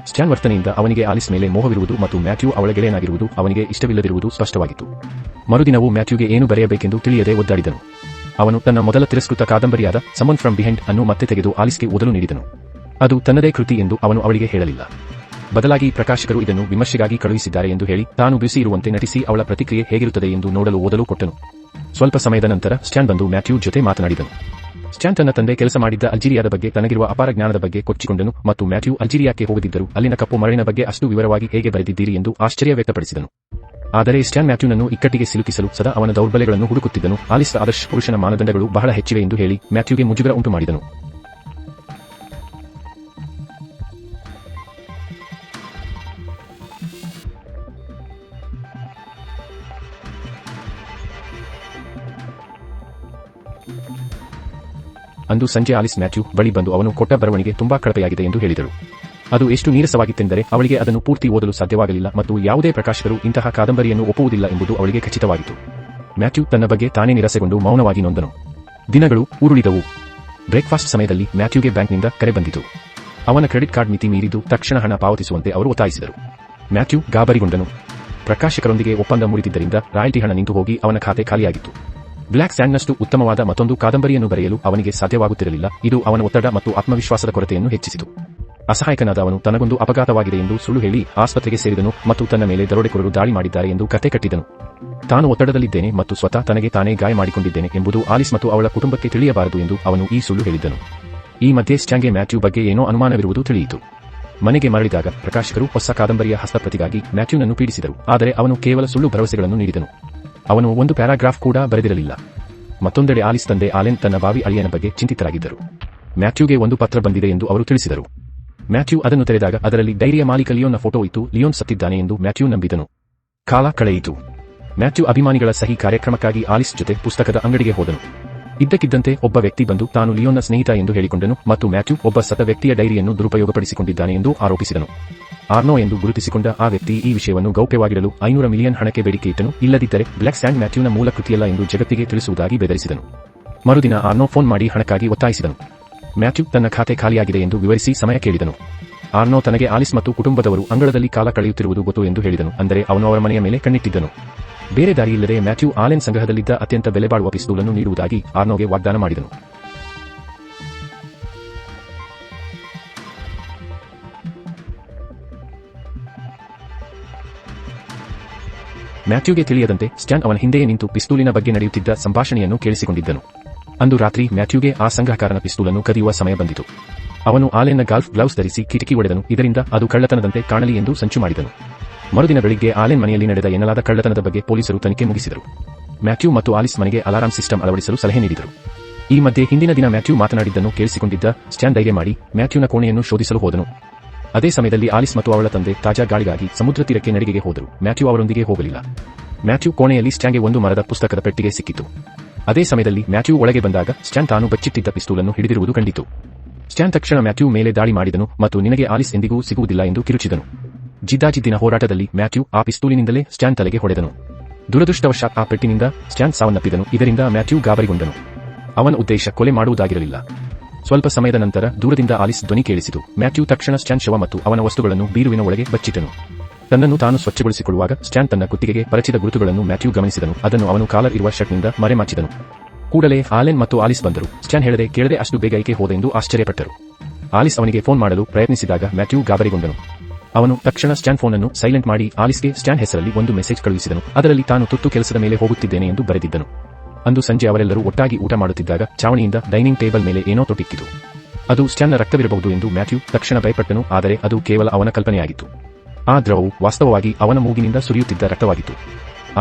ಸ್ಟ್ಯಾನ್ ವರ್ತನೆಯಿಂದ ಅವನಿಗೆ ಆಲಿಸ್ ಮೇಲೆ ಮೋಹವಿರುವುದು ಮತ್ತು ಮ್ಯಾಥ್ಯೂ ಅವಳ ಗೆಳೆಯನಾಗಿರುವುದು ಅವನಿಗೆ ಇಷ್ಟವಿಲ್ಲದಿರುವುದು ಸ್ಪಷ್ಟವಾಗಿತ್ತು. ಮರುದಿನವೂ ಮ್ಯಾಥ್ಯೂಗೆ ಏನು ಬರೆಯಬೇಕೆಂದು ತಿಳಿಯದೆ ಒದ್ದಾಡಿದನು. ಅವನು ತನ್ನ ಮೊದಲ ತಿರಸ್ಕೃತ ಕಾದಂಬರಿಯಾದ ಸಮನ್ ಫ್ರಮ್ ಬಿಹೈಂಡ್ ಅನ್ನು ಮತ್ತೆ ತೆಗೆದು ಆಲಿಸ್ಗೆ ಓದಲು ನೀಡಿದನು. ಅದು ತನ್ನದೇ ಕೃತಿ ಎಂದು ಅವನು ಅವಳಿಗೆ ಹೇಳಲಿಲ್ಲ. ಬದಲಾಗಿ ಪ್ರಕಾಶಕರು ಇದನ್ನು ವಿಮರ್ಶೆಗಾಗಿ ಕಳುಹಿಸಿದ್ದಾರೆ ಎಂದು ಹೇಳಿ ತಾನು ಬಿಸಿ ಇರುವಂತೆ ನಟಿಸಿ ಅವಳ ಪ್ರತಿಕ್ರಿಯೆ ಹೇಗಿರುತ್ತದೆ ಎಂದು ನೋಡಲು ಓದಲು ಕೊಟ್ಟನು. ಸ್ವಲ್ಪ ಸಮಯದ ನಂತರ ಸ್ಟ್ಯಾನ್ ಬಂದು ಮ್ಯಾಥ್ಯೂ ಜೊತೆ ಮಾತನಾಡಿದನು. ಸ್ಟ್ಯಾನ್ ತನ್ನ ತಂದೆ ಕೆಲಸ ಮಾಡಿದ್ದ ಅಲ್ಜೀರಿಯಾದ ಬಗ್ಗೆ ತನಗಿರುವ ಅಪಾರ ಜ್ಞಾನದ ಬಗ್ಗೆ ಕೊಚ್ಚಿಕೊಂಡನು ಮತ್ತು ಮ್ಯಾಥ್ಯೂ ಅಲ್ಜೀರಿಯಾಕ್ಕೆ ಹೋಗದಿದ್ದರೂ ಅಲ್ಲಿನ ಕಪ್ಪು ಮರಳಿನ ಬಗ್ಗೆ ಅಷ್ಟು ವಿವರವಾಗಿ ಹೇಗೆ ಬರೆದಿದ್ದೀರಿ ಎಂದು ಆಶ್ಚರ್ಯ ವ್ಯಕ್ತಪಡಿಸಿದನು. ಆದರೆ ಸ್ಟ್ಯಾನ್ ಮ್ಯಾಥ್ಯೂನನ್ನು ಇಕ್ಕಟ್ಟಿಗೆ ಸಿಲುಕಿಸಲು ಸದಾ ಅವನ ದೌರ್ಬಲ್ಯಗಳನ್ನು ಹುಡುಕುತ್ತಿದ್ದನು. ಆಲಿಸ್ ಆದರ್ಶ ಪುರುಷನ ಮಾನದಂಡಗಳು ಬಹಳ ಹೆಚ್ಚಿವೆ ಎಂದು ಹೇಳಿ ಮ್ಯಾಥ್ಯೂಗೆ ಮುಜುಗರ ಉಂಟು ಮಾಡಿದನು. ಅಂದು ಸಂಜೆ ಆಲಿಸ್ ಮ್ಯಾಥ್ಯೂ ಬಳಿ ಬಂದು ಅವನು ಕೊಟ್ಟ ಬರವಣಿಗೆ ತುಂಬಾ ಕಳಪೆಯಾಗಿದೆ ಎಂದು ಹೇಳಿದಳು. ಅದು ಎಷ್ಟು ನೀರಸವಾಗಿತ್ತೆಂದರೆ ಅವಳಿಗೆ ಅದನ್ನು ಪೂರ್ತಿ ಓದಲು ಸಾಧ್ಯವಾಗಲಿಲ್ಲ ಮತ್ತು ಯಾವುದೇ ಪ್ರಕಾಶಕರು ಇಂತಹ ಕಾದಂಬರಿಯನ್ನು ಒಪ್ಪುವುದಿಲ್ಲ ಎಂಬುದು ಅವಳಿಗೆ ಖಚಿತವಾಗಿತ್ತು. ಮ್ಯಾಥ್ಯೂ ತನ್ನ ಬಗ್ಗೆ ತಾನೇ ನಿರಾಸೆಗೊಂಡು ಮೌನವಾಗಿ ನೊಂದನು. ದಿನಗಳು ಉರುಳಿದವು. ಬ್ರೇಕ್ಫಾಸ್ಟ್ ಸಮಯದಲ್ಲಿ ಮ್ಯಾಥ್ಯೂಗೆ ಬ್ಯಾಂಕ್ನಿಂದ ಕರೆ ಬಂದಿತು. ಅವನ ಕ್ರೆಡಿಟ್ ಕಾರ್ಡ್ ಮಿತಿ ಮೀರಿದ್ದು ತಕ್ಷಣ ಹಣ ಪಾವತಿಸುವಂತೆ ಅವರು ಒತ್ತಾಯಿಸಿದರು. ಮ್ಯಾಥ್ಯೂ ಗಾಬರಿಗೊಂಡನು. ಪ್ರಕಾಶಕರೊಂದಿಗೆ ಒಪ್ಪಂದ ಮುರಿದಿದ್ದರಿಂದ ರಾಯಲ್ಟಿ ಹಣ ನಿಂತು ಹೋಗಿ ಅವನ ಖಾತೆ ಖಾಲಿಯಾಗಿತ್ತು. ಬ್ಲ್ಯಾಕ್ ಸ್ಯಾಂಡ್ನಷ್ಟು ಉತ್ತಮವಾದ ಮತ್ತೊಂದು ಕಾದಂಬರಿಯನ್ನು ಬರೆಯಲು ಅವನಿಗೆ ಸಾಧ್ಯವಾಗುತ್ತಿರಲಿಲ್ಲ. ಇದು ಅವನ ಒತ್ತಡ ಮತ್ತು ಆತ್ಮವಿಶ್ವಾಸದ ಕೊರತೆಯನ್ನು ಹೆಚ್ಚಿಸಿತು. ಅಸಹಾಯಕನಾದ ಅವನು ತನಗೊಂದು ಅಪಘಾತವಾಗಿದೆ ಎಂದು ಸುಳ್ಳು ಹೇಳಿ ಆಸ್ಪತ್ರೆಗೆ ಸೇರಿದನು ಮತ್ತು ತನ್ನ ಮೇಲೆ ದರೋಡೆಕೋರರು ದಾಳಿ ಮಾಡಿದ್ದಾರೆ ಎಂದು ಕತೆ ಕಟ್ಟಿದನು. ತಾನು ಒತ್ತಡದಲ್ಲಿದ್ದೇನೆ ಮತ್ತು ಸ್ವತಃ ತನಗೆ ತಾನೇ ಗಾಯ ಮಾಡಿಕೊಂಡಿದ್ದೇನೆ ಎಂಬುದು ಆಲಿಸ್ ಮತ್ತು ಅವಳ ಕುಟುಂಬಕ್ಕೆ ತಿಳಿಯಬಾರದು ಎಂದು ಅವನು ಈ ಸುಳ್ಳು ಹೇಳಿದ್ದನು. ಈ ಮಧ್ಯೆ ಸ್ಟ್ಯಾನ್ಗೆ ಮ್ಯಾಥ್ಯೂ ಬಗ್ಗೆ ಏನೋ ಅನುಮಾನವಿರುವುದು ತಿಳಿಯಿತು. ಮನೆಗೆ ಮರಳಿದಾಗ ಪ್ರಕಾಶಕರು ಹೊಸ ಕಾದಂಬರಿಯ ಹಸ್ತಪ್ರತಿಗಾಗಿ ಮ್ಯಾಥ್ಯೂನನ್ನು ಪೀಡಿಸಿದರು. ಆದರೆ ಅವನು ಕೇವಲ ಸುಳ್ಳು ಭರವಸೆಗಳನ್ನು ನೀಡಿದನು. ಅವನು ಒಂದು ಪ್ಯಾರಾಗ್ರಾಫ್ ಕೂಡ ಬರೆದಿರಲಿಲ್ಲ. ಮತ್ತೊಂದೆಡೆ ಆಲಿಸ್ ತಂದೆ ಆಲೆನ್ ತನ್ನ ಬಾವಿ ಅಳಿಯನ ಬಗ್ಗೆ ಚಿಂತಿತರಾಗಿದ್ದರು. ಮ್ಯಾಥ್ಯೂಗೆ ಒಂದು ಪತ್ರ ಬಂದಿದೆ ಎಂದು ಅವರು ತಿಳಿಸಿದರು. ಮ್ಯಾಥ್ಯೂ ಅದನ್ನು ತೆರೆದಾಗ ಅದರಲ್ಲಿ ಡೈರಿಯ ಮಾಲೀಕ ಲಿಯೋನ್ನ ಫೋಟೋ ಇತ್ತು. ಲಿಯೋನ್ ಸತ್ತಿದ್ದಾನೆ ಎಂದು ಮ್ಯಾಥ್ಯೂ ನಂಬಿದನು. ಕಾಲ ಕಳೆಯಿತು. ಮ್ಯಾಥ್ಯೂ ಅಭಿಮಾನಿಗಳ ಸಹಿ ಕಾರ್ಯಕ್ರಮಕ್ಕಾಗಿ ಆಲಿಸ್ ಜೊತೆ ಪುಸ್ತಕದ ಅಂಗಡಿಗೆ ಹೋದನು. ಇದ್ದಕ್ಕಿದ್ದಂತೆ ಒಬ್ಬ ವ್ಯಕ್ತಿ ಬಂದು ತಾನು ಲಿಯೋನ್ನ ಸ್ನೇಹಿತ ಎಂದು ಹೇಳಿಕೊಂಡನು ಮತ್ತು ಮ್ಯಾಥ್ಯೂ ಒಬ್ಬ ಸತ್ತ ವ್ಯಕ್ತಿಯ ಡೈರಿಯನ್ನು ದುರುಪಯೋಗಪಡಿಸಿಕೊಂಡಿದ್ದಾನೆ ಎಂದು ಆರೋಪಿಸಿದನು. ಆರ್ನೋ ಎಂದು ಗುರುತಿಸಿಕೊಂಡ ಆ ವ್ಯಕ್ತಿ ಈ ವಿಷಯವನ್ನು ಗೌಪ್ಯವಾಗಿಡಲು 500 ಮಿಲಿಯನ್ ಹಣಕ್ಕೆ ಬೇಡಿಕೆ ಇಟ್ಟನು. ಇಲ್ಲದಿದ್ದರೆ ಬ್ಲ್ಯಾಕ್ ಸ್ಯಾಂಡ್ ಮ್ಯಾಥ್ಯೂನ ಮೂಲ ಕೃತಿಯಲ್ಲ ಎಂದು ಜಗತ್ತಿಗೆ ತಿಳಿಸುವುದಾಗಿ ಬೆದರಿಸಿದನು. ಮರುದಿನ ಆರ್ನೋ ಫೋನ್ ಮಾಡಿ ಹಣಕ್ಕಾಗಿ ಒತ್ತಾಯಿಸಿದನು. ಮ್ಯಾಥ್ಯೂ ತನ್ನ ಖಾತೆ ಖಾಲಿಯಾಗಿದೆ ಎಂದು ವಿವರಿಸಿ ಸಮಯ ಕೇಳಿದನು. ಆರ್ನೋ ತನಗೆ ಆಲಿಸ್ ಮತ್ತು ಕುಟುಂಬದವರು ಅಂಗಳದಲ್ಲಿ ಕಾಲ ಕಳೆಯುತ್ತಿರುವುದು ಗೊತ್ತು ಎಂದು ಹೇಳಿದನು. ಅಂದರೆ ಅವನು ಅವರ ಮನೆಯ ಮೇಲೆ ಕಣ್ಣಿಟ್ಟಿದ್ದನು. ಬೇರೆ ದಾರಿಯಿಲ್ಲದೆ ಮ್ಯಾಥ್ಯೂ ಆಲೆನ್ ಸಂಗ್ರಹದಲ್ಲಿದ್ದ ಅತ್ಯಂತ ಬೆಲೆಬಾಳುವ ಪಿಸ್ತೂಲನ್ನು ನೀಡುವುದಾಗಿ ಆರ್ನೋಗೆ ವಾಗ್ದಾನ ಮಾಡಿದನು. ಮ್ಯಾಥ್ಯೂಗೆ ತಿಳಿಯದಂತೆ ಸ್ಟ್ಯಾನ್ ಅವನ ಹಿಂದೆಯೇ ನಿಂತು ಪಿಸ್ತೂಲಿನ ಬಗ್ಗೆ ನಡೆಯುತ್ತಿದ್ದ ಸಂಭಾಷಣೆಯನ್ನು ಕೇಳಿಸಿಕೊಂಡಿದ್ದನು. ಅಂದು ರಾತ್ರಿ ಮ್ಯಾಥ್ಯೂಗೆ ಆ ಸಂಗ್ರಹಕಾರನ ಪಿಸ್ತೂಲನ್ನು ಕದಿಯುವ ಸಮಯ ಬಂದಿತು. ಅವನು ಆಲೆನ್ನ ಗಾಲ್ಫ್ ಗ್ಲೌಸ್ ಧರಿಸಿ ಕಿಟಕಿ ಒಡೆದನು. ಇದರಿಂದ ಅದು ಕಳ್ಳತನದಂತೆ ಕಾಣಲಿ ಎಂದು ಸಂಚು ಮಾಡಿದನು. ಮರುದಿನ ಬೆಳಿಗ್ಗೆ ಆಲೆನ್ ಮನೆಯಲ್ಲಿ ನಡೆದ ಎನ್ನಲಾದ ಕಳ್ಳತನದ ಬಗ್ಗೆ ಪೊಲೀಸರು ತನಿಖೆ ಮುಗಿಸಿದರು. ಮ್ಯಾಥ್ಯೂ ಮತ್ತು ಆಲಿಸ್ ಮನೆಗೆ ಅಲಾರಾಂ ಸಿಸ್ಟಮ್ ಅಳವಡಿಸಲು ಸಲಹೆ ನೀಡಿದರು. ಈ ಮಧ್ಯೆ ಹಿಂದಿನ ದಿನ ಮ್ಯಾಥ್ಯೂ ಮಾತನಾಡಿದ್ದನ್ನು ಕೇಳಿಸಿಕೊಂಡಿದ್ದ ಸ್ಟ್ಯಾನ್ ಧೈರ್ಯ ಮಾಡಿ ಮ್ಯಾಥ್ಯೂನ ಕೋಣೆಯನ್ನು ಶೋಧಿಸಲು ಹೋದನು. ಅದೇ ಸಮಯದಲ್ಲಿ ಆಲಿಸ್ ಮತ್ತು ಅವಳ ತಂದೆ ತಾಜಾ ಗಾಳಿಗಾಗಿ ಸಮುದ್ರ ತೀರಕ್ಕೆ ನಡಿಗೆಗೆ ಹೋದರು. ಮ್ಯಾಥ್ಯೂ ಅವರೊಂದಿಗೆ ಹೋಗಲಿಲ್ಲ. ಮ್ಯಾಥ್ಯೂ ಕೋಣೆಯಲ್ಲಿ ಸ್ಟ್ಯಾನ್ಗೆ ಒಂದು ಮರದ ಪುಸ್ತಕದ ಪೆಟ್ಟಿಗೆ ಸಿಕ್ಕಿತು. ಅದೇ ಸಮಯದಲ್ಲಿ ಮ್ಯಾಥ್ಯೂ ಒಳಗೆ ಬಂದಾಗ ಸ್ಟ್ಯಾನ್ ತಾನು ಬಚ್ಚಿಟ್ಟಿದ್ದ ಪಿಸ್ತೂಲನ್ನು ಹಿಡಿದಿರುವುದು ಕಂಡಿತು. ಸ್ಟ್ಯಾನ್ ತಕ್ಷಣ ಮ್ಯಾಥ್ಯೂ ಮೇಲೆ ದಾಳಿ ಮಾಡಿದನು ಮತ್ತು ನಿನಗೆ ಆಲಿಸ್ ಎಂದಿಗೂ ಸಿಗುವುದಿಲ್ಲ ಎಂದು ಕಿರುಚಿದನು. ಜಿದ್ದಾಜಿದ್ದಿನ ಹೋರಾಟದಲ್ಲಿ ಮ್ಯಾಥ್ಯೂ ಆ ಪಿಸ್ತೂಲಿನಿಂದಲೇ ಸ್ಟ್ಯಾನ್ ತಲೆಗೆ ಹೊಡೆದನು. ದುರದೃಷ್ಟವಶಾತ್ ಆ ಪೆಟ್ಟಿನಿಂದ ಸ್ಟ್ಯಾನ್ ಸಾವನ್ನಪ್ಪಿದನು. ಇದರಿಂದ ಮ್ಯಾಥ್ಯೂ ಗಾಬರಿಗೊಂಡನು. ಅವನ ಉದ್ದೇಶ ಕೊಲೆ ಮಾಡುವುದಾಗಿರಲಿಲ್ಲ. ಸ್ವಲ್ಪ ಸಮಯದ ನಂತರ ದೂರದಿಂದ ಆಲಿಸ್ ಧ್ವನಿ ಕೇಳಿಸಿತು. ಮ್ಯಾಥ್ಯೂ ತಕ್ಷಣ ಸ್ಟ್ಯಾನ್ ಶವ ಮತ್ತು ಅವನ ವಸ್ತುಗಳನ್ನು ಬೀರುವಿನ ಒಳಗೆ ಬಚ್ಚಿಟ್ಟನು. ತನ್ನನ್ನು ತಾನು ಸ್ವಚ್ಛಗೊಳಿಸಿಕೊಳ್ಳುವಾಗ ಸ್ಟ್ಯಾನ್ ತನ್ನ ಕುತ್ತಿಗೆಗೆ ಪರಚಿದ ಗುರುತುಗಳನ್ನು ಮ್ಯಾಥ್ಯೂ ಗಮನಿಸಿದನು. ಅದನ್ನು ಅವನು ಕಾಲರ್ ಇರುವ ಶರ್ಟ್ನಿಂದ ಮರೆಮಾಚಿದನು. ಕೂಡಲೇ ಆಲೆನ್ ಮತ್ತು ಆಲಿಸ್ ಬಂದರು. ಸ್ಟ್ಯಾನ್ ಹೇಳದೆ ಕೇಳದೆ ಅಷ್ಟು ಬೇಗ ಏಕೆ ಹೋದ ಎಂದು ಆಶ್ಚರ್ಯಪಟ್ಟರು. ಆಲಿಸ್ ಅವನಿಗೆ ಫೋನ್ ಮಾಡಲು ಪ್ರಯತ್ನಿಸಿದಾಗ ಮ್ಯಾಥ್ಯೂ ಗಾಬರಿಗೊಂಡನು. ಅವನು ತಕ್ಷಣ ಸ್ಟ್ಯಾನ್ ಫೋನನ್ನು ಸೈಲೆಂಟ್ ಮಾಡಿ ಆಲಿಸ್ಗೆ ಸ್ಟ್ಯಾನ್ ಹೆಸರಲ್ಲಿ ಒಂದು ಮೆಸೇಜ್ ಕಳುಹಿಸಿದನು. ಅದರಲ್ಲಿ ತಾನು ತುರ್ತು ಕೆಲಸದ ಮೇಲೆ ಹೋಗುತ್ತಿದ್ದೇನೆ ಎಂದು ಬರೆದಿದ್ದನು. ಅಂದು ಸಂಜೆ ಅವರೆಲ್ಲರೂ ಒಟ್ಟಾಗಿ ಊಟ ಮಾಡುತ್ತಿದ್ದಾಗ ಚಾವಣಿಯಿಂದ ಡೈನಿಂಗ್ ಟೇಬಲ್ ಮೇಲೆ ಏನೋ ತೊಟ್ಟಿಕ್ಕಿತು. ಅದು ಸ್ಟ್ಯಾನ್ನ ರಕ್ತವಿರಬಹುದು ಎಂದು ಮ್ಯಾಥ್ಯೂ ತಕ್ಷಣ ಭಯಪಟ್ಟನು. ಆದರೆ ಅದು ಕೇವಲ ಅವನ ಕಲ್ಪನೆಯಾಗಿತ್ತು. ಆ ದ್ರವವು ವಾಸ್ತವವಾಗಿ ಅವನ ಮೂಗಿನಿಂದ ಸುರಿಯುತ್ತಿದ್ದ ರಕ್ತವಾಗಿತ್ತು.